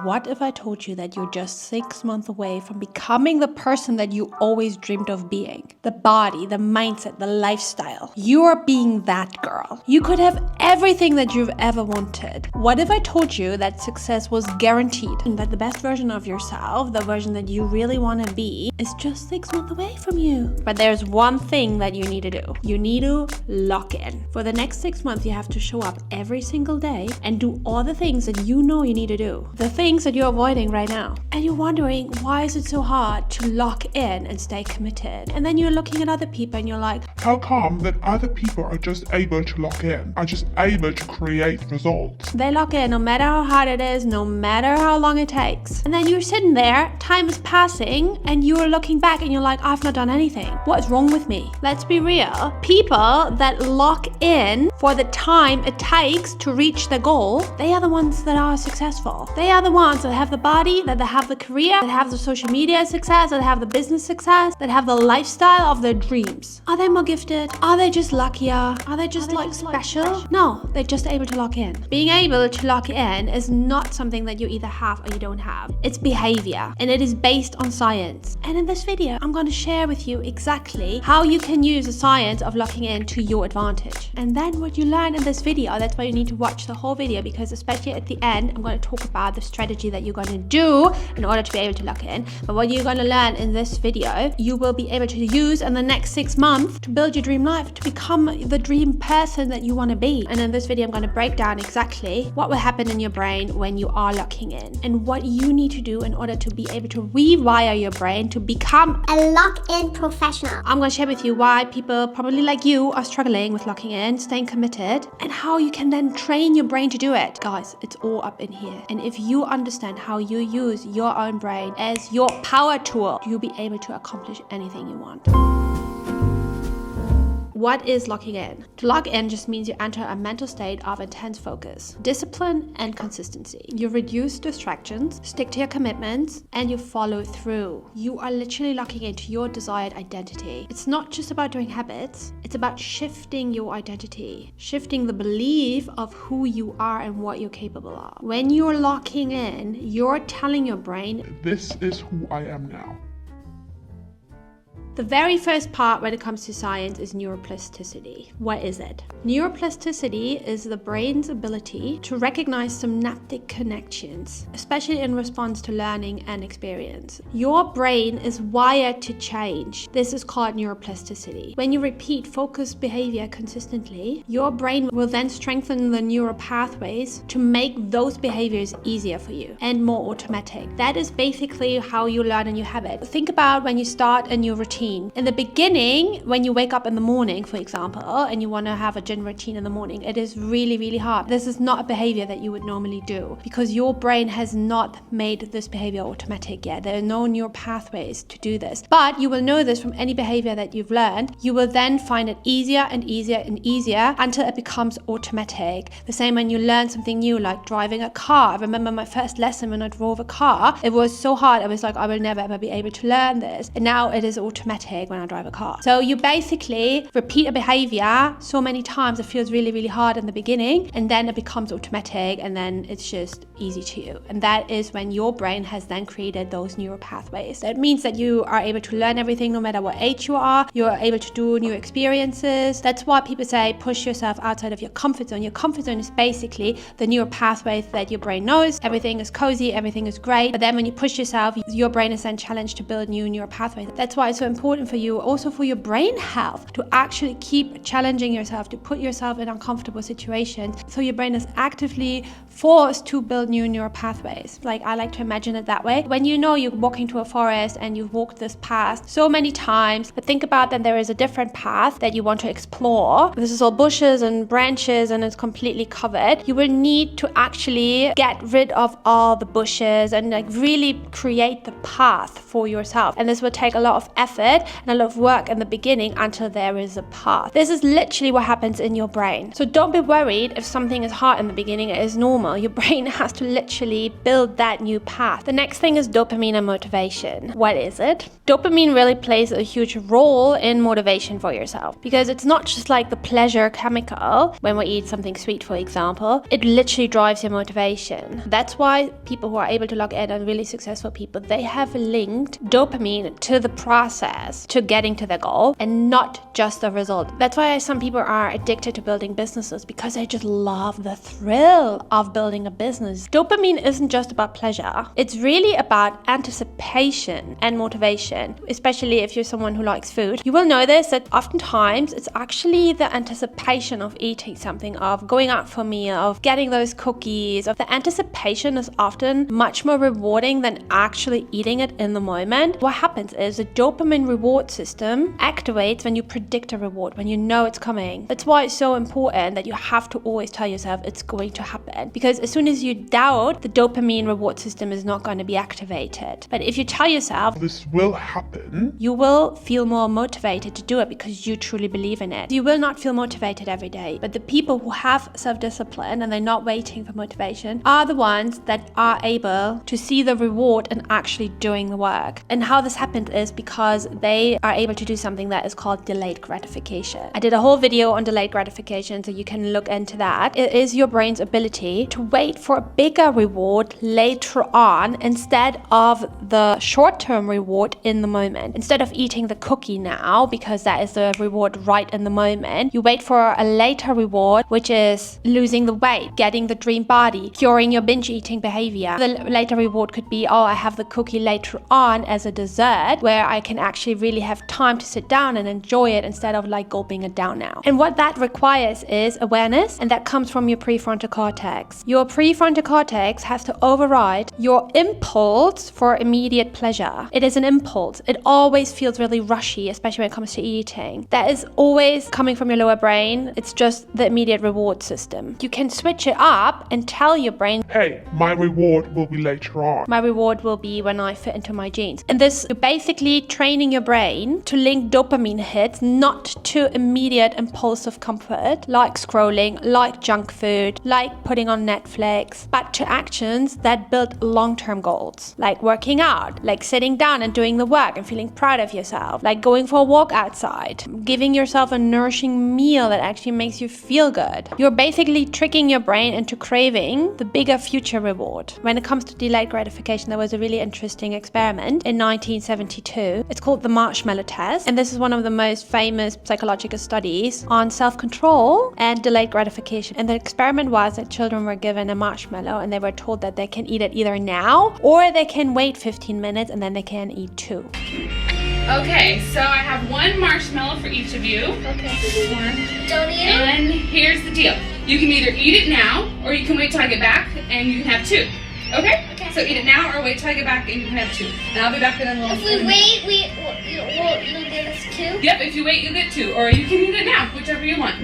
What if I told you that you're just 6 months away from becoming the person that you always dreamed of being? The body, the mindset, the lifestyle. You are being that girl. You could have everything that you've ever wanted. What if I told you that success was guaranteed and that the best version of yourself, the version that you really want to be, is just 6 months away from you? But there's one thing that you need to do. You need to lock in. For the next 6 months, you have to show up every single day and do all the things that you know you need to do. The things that you're avoiding right now. And you're wondering, why is it so hard to lock in and stay committed? And then you're looking at other people and you're like, how come that other people are just able to lock in, are just able to create results? They lock in no matter how hard it is, no matter how long it takes. And then you're sitting there, time is passing, and you're looking back and you're like, I've not done anything. What is wrong with me? Let's be real. People that lock in for the time it takes to reach their goal, they are the ones that are successful. They are the ones that have the body, that have the career, that have the social media success, that have the business success, that have the lifestyle of their dreams. Are they more gifted? Are they just luckier? Are they just special? No, they're just able to lock in. Being able to lock in is not something that you either have or you don't have. It's behavior, and it is based on science. And in this video, I'm going to share with you exactly how you can use the science of locking in to your advantage. And then what you learn in this video, that's why you need to watch the whole video, because especially at the end, I'm going to talk about the strategy that you're going to do in order to be able to lock in. But what you're going to learn in this video, you will be able to use in the next 6 months to build your dream life, to become the dream person that you want to be. And in this video, I'm going to break down exactly what will happen in your brain when you are locking in and what you need to do in order to be able to rewire your brain to become a lock-in professional. I'm going to share with you why people probably like you are struggling with locking in, staying committed, and how you can then train your brain to do it. Guys, it's all up in here. And if you understand how you use your own brain as your power tool, you'll be able to accomplish anything you want. What is locking in? To lock in just means you enter a mental state of intense focus, discipline, and consistency. You reduce distractions, stick to your commitments, and you follow through. You are literally locking into your desired identity. It's not just about doing habits, it's about shifting your identity, shifting the belief of who you are and what you're capable of. When you're locking in, you're telling your brain, this is who I am now. The very first part when it comes to science is neuroplasticity. What is it? Neuroplasticity is the brain's ability to recognize synaptic connections, especially in response to learning and experience. Your brain is wired to change. This is called neuroplasticity. When you repeat focused behavior consistently, your brain will then strengthen the neural pathways to make those behaviors easier for you and more automatic. That is basically how you learn a new habit. Think about when you start a new routine. In the beginning, when you wake up in the morning, for example, and you want to have a gym routine in the morning, it is really, really hard. This is not a behavior that you would normally do because your brain has not made this behavior automatic yet. There are no neural pathways to do this. But you will know this from any behavior that you've learned. You will then find it easier and easier and easier until it becomes automatic. The same when you learn something new, like driving a car. I remember my first lesson when I drove a car. It was so hard. I was like, I will never ever be able to learn this. And now it is automatic when I drive a car. So you basically repeat a behavior so many times it feels really, really hard in the beginning, and then it becomes automatic, and then it's just easy to you. And that is when your brain has then created those neural pathways. That means that you are able to learn everything no matter what age you are. You're able to do new experiences. That's why people say push yourself outside of your comfort zone. Your comfort zone is basically the neural pathways that your brain knows. Everything is cozy, everything is great. But then when you push yourself, your brain is then challenged to build new neural pathways. That's why it's so important for you, also for your brain health, to actually keep challenging yourself, to put yourself in uncomfortable situations, so your brain is actively forced to build new neural pathways. Like, I like to imagine it that way. When you know you're walking to a forest and you've walked this path so many times, but think about that there is a different path that you want to explore. This is all bushes and branches and it's completely covered. You will need to actually get rid of all the bushes and like really create the path for yourself. And this will take a lot of effort and a lot of work in the beginning until there is a path. This is literally what happens in your brain. So don't be worried if something is hard in the beginning. It is normal. Your brain has to literally build that new path. The next thing is dopamine and motivation. What is it? Dopamine really plays a huge role in motivation for yourself, because it's not just like the pleasure chemical when we eat something sweet, for example. It literally drives your motivation. That's why people who are able to log in and really successful people, they have linked dopamine to the process, to getting to their goal, and not just the result. That's why some people are addicted to building businesses, because they just love the thrill of building a business. Dopamine isn't just about pleasure. It's really about anticipation and motivation, especially if you're someone who likes food. You will know this, that oftentimes it's actually the anticipation of eating something, of going out for a meal, of getting those cookies. The anticipation is often much more rewarding than actually eating it in the moment. What happens is the dopamine reward system activates when you predict a reward, when you know it's coming. That's why it's so important that you have to always tell yourself it's going to happen, because as soon as you doubt, the dopamine reward system is not going to be activated. But if you tell yourself this will happen, you will feel more motivated to do it because you truly believe in it. You will not feel motivated every day, but the people who have self-discipline and they're not waiting for motivation are the ones that are able to see the reward and actually doing the work. And how this happens is because they are able to do something that is called delayed gratification. I did a whole video on delayed gratification, so you can look into that. It is your brain's ability to wait for a bigger reward later on instead of the short-term reward in the moment. Instead of eating the cookie now, because that is the reward right in the moment, you wait for a later reward, which is losing the weight, getting the dream body, curing your binge eating behavior. The later reward could be, oh, I have the cookie later on as a dessert, where I can actually really have time to sit down and enjoy it instead of like gulping it down now. And what that requires is awareness, and that comes from your prefrontal cortex. Your prefrontal cortex has to override your impulse for immediate pleasure. It is an impulse. It always feels really rushy, especially when it comes to eating. That is always coming from your lower brain. It's just the immediate reward system. You can switch it up and tell your brain, hey, my reward will be later on. My reward will be when I fit into my jeans. And this, you're basically training your brain to link dopamine hits not to immediate impulsive comfort, like scrolling, like junk food, like putting on Netflix, but to actions that build long-term goals, like working out, like sitting down and doing the work and feeling proud of yourself, like going for a walk outside, giving yourself a nourishing meal that actually makes you feel good. You're basically tricking your brain into craving the bigger future reward. When it comes to delayed gratification, there was a really interesting experiment in 1972. It's called the marshmallow test, and this is one of the most famous psychological studies on self-control and delayed gratification. And the experiment was that children were given a marshmallow and they were told that they can eat it either now or they can wait 15 minutes and then they can eat 2. Okay, so I have 1 marshmallow for each of you. Okay. 1. Don't eat it? And here's the deal. You can either eat it now, or you can wait till I get back and you can have 2. Okay? Okay. So eat it now or wait till I get back and you can have 2. And I'll be back in a little If we wait, you'll give us 2? Yep, if you wait, you'll get 2. Or you can eat it now, whichever you want.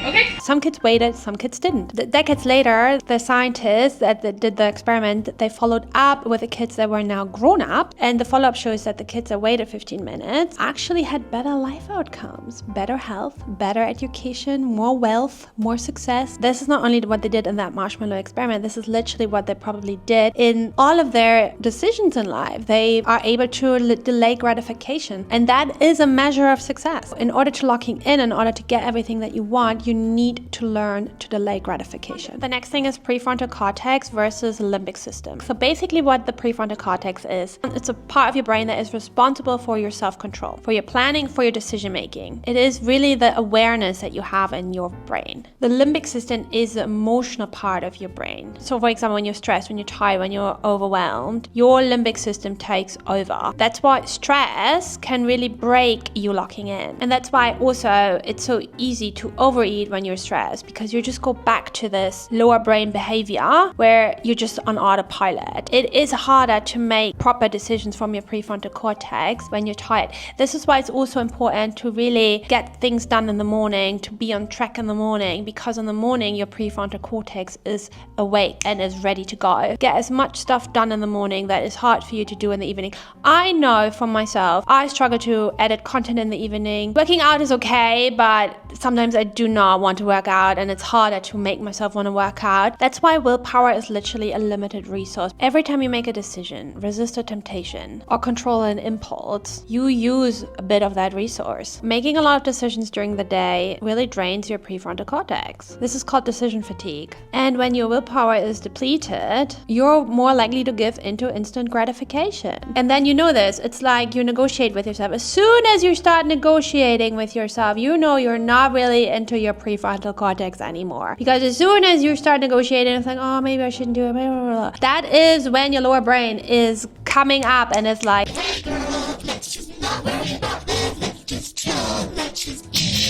Okay? Some kids waited, some kids didn't. Decades later, the scientists that did the experiment, they followed up with the kids that were now grown up, and the follow-up shows that the kids that waited 15 minutes actually had better life outcomes, better health, better education, more wealth, more success. This is not only what they did in that marshmallow experiment, this is literally what they probably did in all of their decisions in life. They are able to delay gratification, and that is a measure of success. In order to locking in order to get everything that you want, you need to learn to delay gratification. The next thing is prefrontal cortex versus limbic system. So basically what the prefrontal cortex is, it's a part of your brain that is responsible for your self-control, for your planning, for your decision making. It is really the awareness that you have in your brain. The limbic system is the emotional part of your brain. So for example, when you're stressed, when you're tired, when you're overwhelmed, your limbic system takes over. That's why stress can really break you locking in. And that's why also it's so easy to overeat eat when you're stressed, because you just go back to this lower brain behavior where you're just on autopilot. It is harder to make proper decisions from your prefrontal cortex when you're tired. This is why it's also important to really get things done in the morning, to be on track in the morning, because in the morning your prefrontal cortex is awake and is ready to go. Get as much stuff done in the morning that is hard for you to do in the evening. I know from myself, I struggle to edit content in the evening. Working out is okay, but sometimes I do not want to work out, and it's harder to make myself want to work out. That's why willpower is literally a limited resource. Every time you make a decision, resist a temptation, or control an impulse, you use a bit of that resource. Making a lot of decisions during the day really drains your prefrontal cortex. This is called decision fatigue. And when your willpower is depleted, you're more likely to give into instant gratification. And then you know this, it's like you negotiate with yourself. As soon as you start negotiating with yourself, you know you're not really into your prefrontal cortex anymore. Because as soon as you start negotiating, it's like, oh, maybe I shouldn't do it. Blah, blah, blah. That is when your lower brain is coming up and it's like,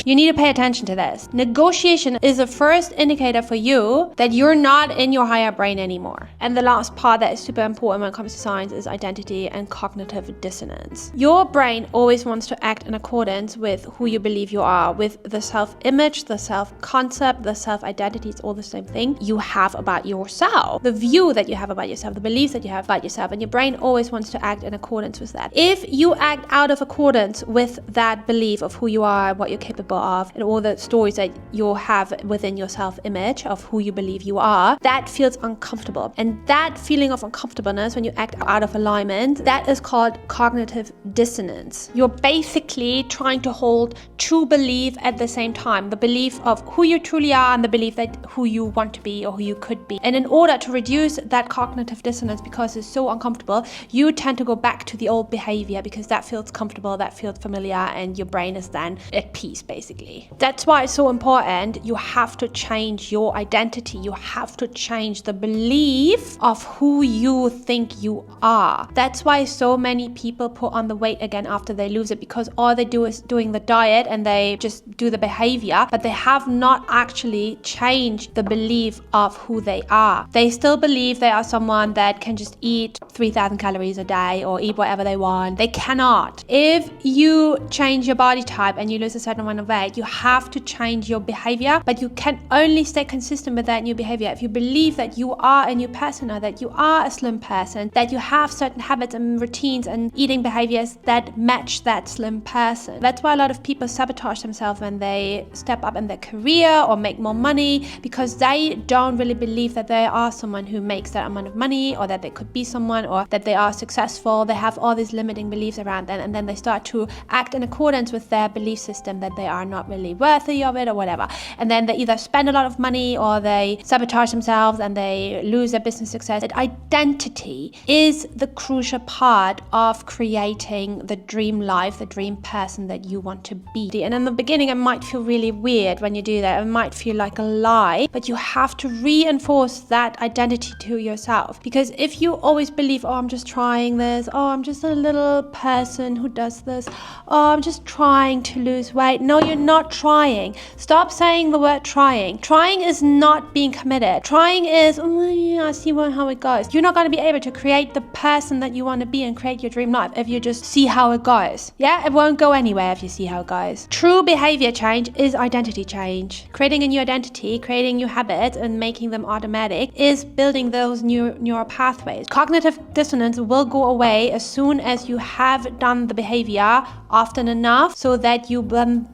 you need to pay attention to this. Negotiation is the first indicator for you that you're not in your higher brain anymore. And the last part that is super important when it comes to science is identity and cognitive dissonance. Your brain always wants to act in accordance with who you believe you are, with the self-image, the self-concept, the self-identity. It's all the same thing you have about yourself. The view that you have about yourself, the beliefs that you have about yourself, and your brain always wants to act in accordance with that. If you act out of accordance with that belief of who you are, what you're capable of, and all the stories that you have within your self-image of who you believe you are, that feels uncomfortable. And that feeling of uncomfortableness when you act out of alignment, that is called cognitive dissonance. You're basically trying to hold two beliefs at the same time, the belief of who you truly are and the belief that who you want to be or who you could be. And in order to reduce that cognitive dissonance, because it's so uncomfortable, you tend to go back to the old behavior because that feels comfortable, that feels familiar, and your brain is then at peace, basically. That's why it's so important. You have to change your identity. You have to change the belief of who you think you are. That's why so many people put on the weight again after they lose it, because all they do is doing the diet and they just do the behavior, but they have not actually changed the belief of who they are. They still believe they are someone that can just eat 3,000 calories a day or eat whatever they want. They cannot. If you change your body type and you lose a certain amount of weight, you have to change your behavior, but you can only stay consistent with that new behavior if you believe that you are a new person, or that you are a slim person, that you have certain habits and routines and eating behaviors that match that slim person. That's why a lot of people sabotage themselves when they step up in their career or make more money, because they don't really believe that they are someone who makes that amount of money, or that they could be someone, or that they are successful. They have all these limiting beliefs around them, and then they start to act in accordance with their belief system that they are not really worthy of it or whatever. And then they either spend a lot of money or they sabotage themselves and they lose their business success. That identity is the crucial part of creating the dream life, the dream person that you want to be. And in the beginning, it might feel really weird when you do that. It might feel like a lie, but you have to reinforce that identity to yourself. Because if you always believe, oh, I'm just trying this, oh, I'm just a little person who does this, oh, I'm just trying to lose weight. No, you're not trying. Stop saying the word trying. Trying is not being committed. Trying is, oh yeah, I see how it goes. You're not going to be able to create the person that you want to be and create your dream life if you just see how it goes. Yeah, it won't go anywhere if you see how it goes. True behavior change is identity change. Creating a new identity, creating new habits and making them automatic is building those new neural pathways. Cognitive dissonance will go away as soon as you have done the behavior often enough so that you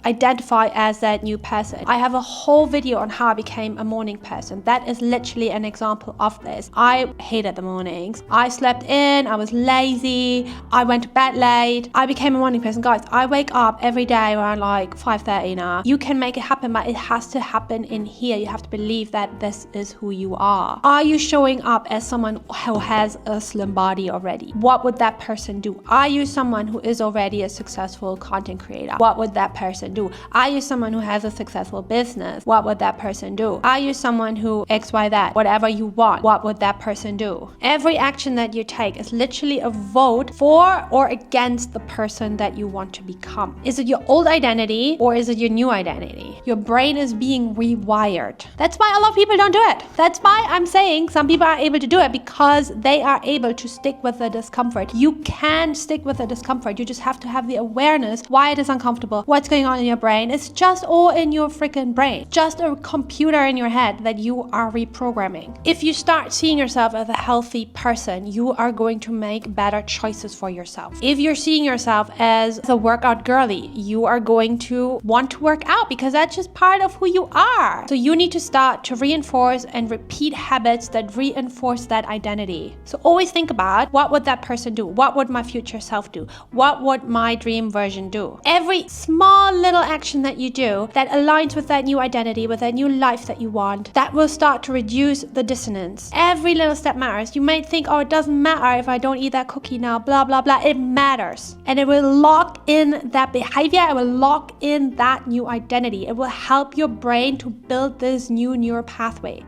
identify as that new person. I have a whole video on how I became a morning person. That is literally an example of this. I hated the mornings. I slept in, I was lazy, I went to bed late. I became a morning person. Guys, I wake up every day around like 5:30 now. You can make it happen, but it has to happen in here. You have to believe that this is who you are. Are you showing up as someone who has a slim body already? What would that person do? Are you someone who is already a successful content creator? What would that person do? Are you someone who has a successful business? What would that person do? Are you someone who XYZ, whatever you want, what would that person do? Every action that you take is literally a vote for or against the person that you want to become. Is it your old identity or is it your new identity? Your brain is being rewired. That's why a lot of people don't do it. That's why I'm saying some people are able to do it, because they are able to stick with the discomfort. You can stick with the discomfort. You just have to have the awareness why it is uncomfortable, what's going on in your brain. It's just all in your freaking brain. Just a computer in your head that you are reprogramming. If you start seeing yourself as a healthy person, you are going to make better choices for yourself. If you're seeing yourself as a workout girly, you are going to want to work out because that's just part of who you are. So you need to start to reinforce and repeat habits that reinforce that identity. So always think about, what would that person do? What would my future self do? What would my dream version do? Every small little action that you do that aligns with that new identity, with that new life that you want, that will start to reduce the dissonance. Every little step matters. You might think, oh, it doesn't matter if I don't eat that cookie now, blah, blah, blah. It matters. And it will lock in that behavior. It will lock in that new identity. It will help your brain to build this new neural pathway.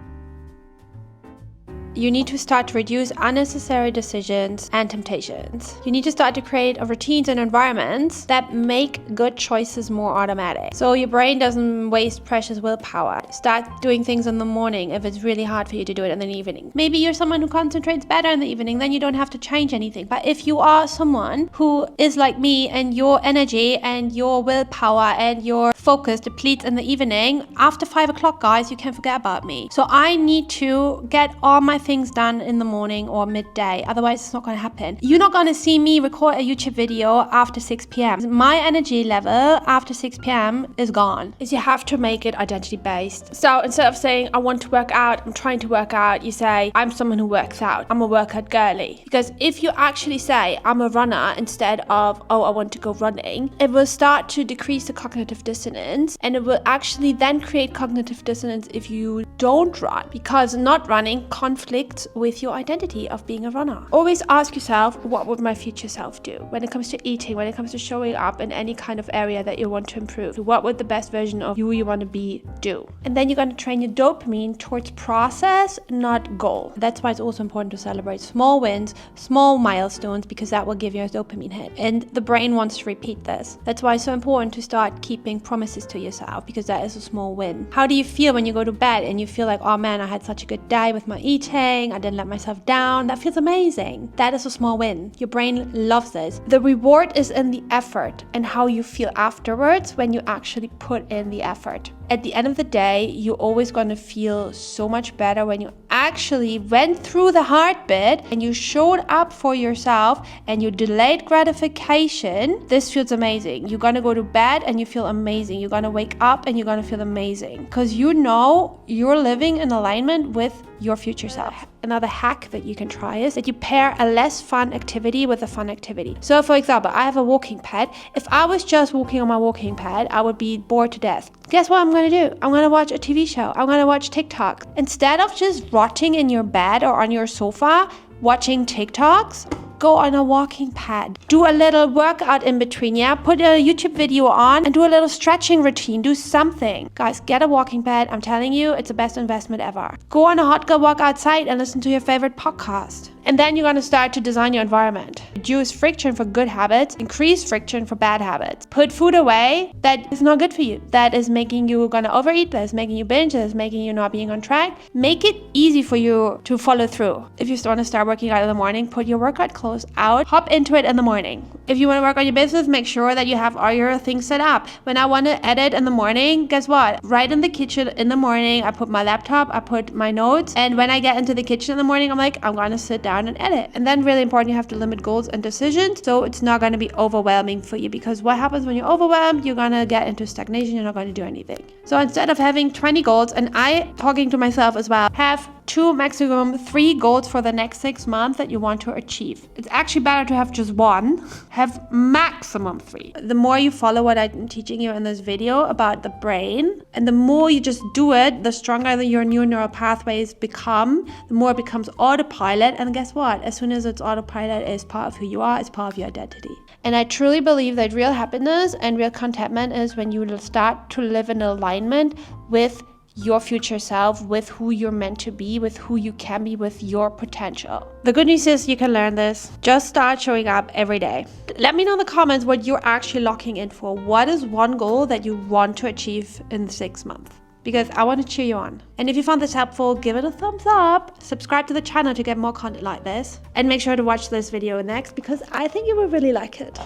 You need to start to reduce unnecessary decisions and temptations. You need to start to create routines and environments that make good choices more automatic. So your brain doesn't waste precious willpower. Start doing things in the morning if it's really hard for you to do it in the evening. Maybe you're someone who concentrates better in the evening, then you don't have to change anything. But if you are someone who is like me and your energy and your willpower and your focus depletes in the evening, after 5 o'clock, guys, you can forget about me. So I need to get all my things done in the morning or midday. Otherwise, it's not going to happen. You're not going to see me record a YouTube video after 6 p.m. My energy level after 6 p.m. is gone. Is you have to make it identity based. So instead of saying, I want to work out, I'm trying to work out, you say, I'm someone who works out. I'm a workout girly. Because if you actually say, I'm a runner instead of, oh, I want to go running, it will start to decrease the cognitive dissonance, and it will actually then create cognitive dissonance if you don't run, because not running conflicts with your identity of being a runner. Always ask yourself, what would my future self do when it comes to eating, when it comes to showing up in any kind of area that you want to improve? What would the best version of you want to be do? And then you're going to train your dopamine towards process, not goal. That's why it's also important to celebrate small wins, small milestones, because that will give you a dopamine hit. And the brain wants to repeat this. That's why it's so important to start keeping promises to yourself, because that is a small win. How do you feel when you go to bed and you feel like, oh man, I had such a good day with my eating, I didn't let myself down? That feels amazing. That is a small win. Your brain loves this. The reward is in the effort and how you feel afterwards when you actually put in the effort. At the end of the day, you're always going to feel so much better when you actually went through the hard bit and you showed up for yourself and you delayed gratification. This feels amazing. You're going to go to bed and you feel amazing. You're going to wake up and you're going to feel amazing because you know you're living in alignment with your future self. Another hack that you can try is that you pair a less fun activity with a fun activity. So for example, I have a walking pad. If I was just walking on my walking pad, I would be bored to death. Guess what I'm going to do? I'm going to watch a TV show. I'm going to watch TikTok. Instead of just rotting in your bed or on your sofa watching TikToks, go on a walking pad. Do a little workout in between, yeah? Put a YouTube video on and do a little stretching routine. Do something. Guys, get a walking pad. I'm telling you, it's the best investment ever. Go on a hot girl walk outside and listen to your favorite podcast. And then you're going to start to design your environment. Reduce friction for good habits, increase friction for bad habits. Put food away that is not good for you, that is making you going to overeat, that is making you binge, that is making you not being on track. Make it easy for you to follow through. If you want to start working out in the morning, put your workout clothes out, hop into it in the morning. If you want to work on your business, make sure that you have all your things set up. When I want to edit in the morning, guess what? Right in the kitchen in the morning, I put my laptop, I put my notes, and when I get into the kitchen in the morning, I'm like, I'm going to sit down and edit. And then really important, you have to limit goals and decisions so it's not going to be overwhelming for you, because what happens when you're overwhelmed, you're going to get into stagnation, you're not going to do anything. So instead of having 20 goals, and I, talking to myself as well, have 2, maximum 3 goals for the next 6 months that you want to achieve. It's actually better to have just one, have maximum 3. The more you follow what I'm teaching you in this video about the brain, and the more you just do it, the stronger your new neural pathways become, the more it becomes autopilot. And guess what? As soon as it's autopilot, it's part of who you are, it's part of your identity. And I truly believe that real happiness and real contentment is when you start to live in alignment with your future self, with who you're meant to be, with who you can be, with your potential. The good news is you can learn this. Just start showing up every day. Let me know in the comments what you're actually locking in for. What is one goal that you want to achieve in 6 months? Because I want to cheer you on. And if you found this helpful, give it a thumbs up, subscribe to the channel to get more content like this, and make sure to watch this video next because I think you will really like it.